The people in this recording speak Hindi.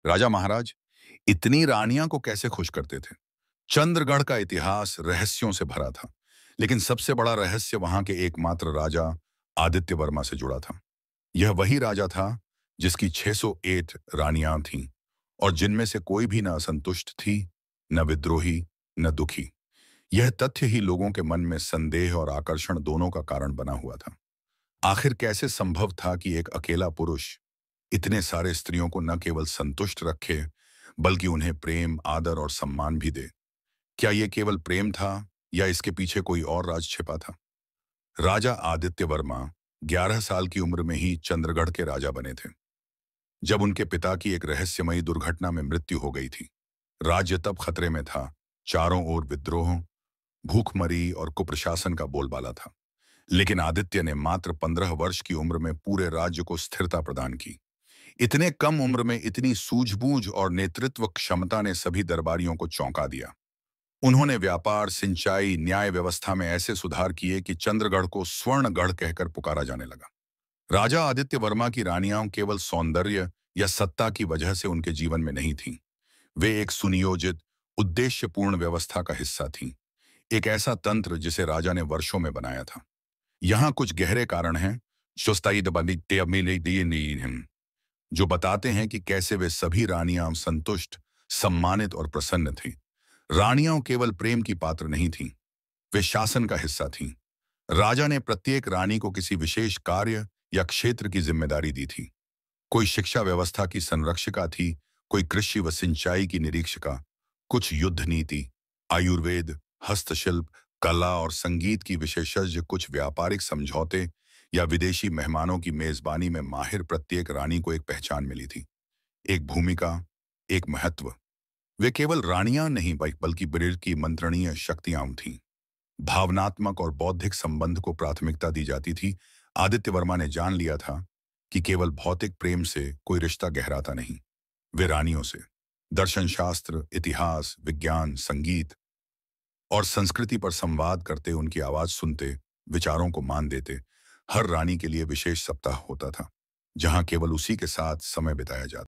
राजा महाराज इतनी रानियां को कैसे खुश करते थे। चंद्रगढ़ का इतिहास रहस्यों से भरा था, लेकिन सबसे बड़ा रहस्य वहां के एकमात्र राजा आदित्य वर्मा से जुड़ा था। यह वही राजा था जिसकी 608 रानियां थीं और जिनमें से कोई भी न असंतुष्ट थी, न विद्रोही, न दुखी। यह तथ्य ही लोगों के मन में संदेह और आकर्षण दोनों का कारण बना हुआ था। आखिर कैसे संभव था कि एक अकेला पुरुष इतने सारे स्त्रियों को न केवल संतुष्ट रखे, बल्कि उन्हें प्रेम, आदर और सम्मान भी दे। क्या यह केवल प्रेम था या इसके पीछे कोई और राज छिपा था? राजा आदित्य वर्मा 11 साल की उम्र में ही चंद्रगढ़ के राजा बने थे, जब उनके पिता की एक रहस्यमयी दुर्घटना में मृत्यु हो गई थी। राज्य तब खतरे में था। चारों ओर विद्रोह, भूखमरी और कुप्रशासन का बोलबाला था। लेकिन आदित्य ने मात्र 15 वर्ष की उम्र में पूरे राज्य को स्थिरता प्रदान की। इतने कम उम्र में इतनी सूझबूझ और नेतृत्व क्षमता ने सभी दरबारियों को चौंका दिया। उन्होंने व्यापार, सिंचाई, न्याय व्यवस्था में ऐसे सुधार किए कि चंद्रगढ़ को स्वर्णगढ़ कहकर पुकारा जाने लगा। राजा आदित्य वर्मा की रानियां केवल सौंदर्य या सत्ता की वजह से उनके जीवन में नहीं थीं। वे एक सुनियोजित, उद्देश्यपूर्ण व्यवस्था का हिस्सा थीं। एक ऐसा तंत्र जिसे राजा ने वर्षों में बनाया था। यहाँ कुछ गहरे कारण हैं जो बताते हैं कि कैसे वे सभी रानियां संतुष्ट, सम्मानित और प्रसन्न थीं। रानियां केवल प्रेम की पात्र नहीं थीं, वे शासन का हिस्सा थीं। राजा ने प्रत्येक रानी को किसी विशेष कार्य या क्षेत्र की जिम्मेदारी दी थी। कोई शिक्षा व्यवस्था की संरक्षिका थी, कोई कृषि व सिंचाई की निरीक्षिका, कुछ युद्ध नीति, आयुर्वेद, हस्तशिल्प, कला और संगीत की विशेषज्ञ, कुछ व्यापारिक समझौते या विदेशी मेहमानों की मेजबानी में माहिर। प्रत्येक रानी को एक पहचान मिली थी, एक भूमिका, एक महत्व। वे केवल रानियां नहीं बल्कि ब्रिज की मंत्रणीय शक्तियां थीं। भावनात्मक और बौद्धिक संबंध को प्राथमिकता दी जाती थी। आदित्य वर्मा ने जान लिया था कि केवल भौतिक प्रेम से कोई रिश्ता गहराता नहीं। वे रानियों से दर्शन शास्त्र, इतिहास, विज्ञान, संगीत और संस्कृति पर संवाद करते, उनकी आवाज सुनते, विचारों को मान देते। हर रानी के लिए विशेष सप्ताह होता था, जहां केवल उसी के साथ समय बिताया जाता।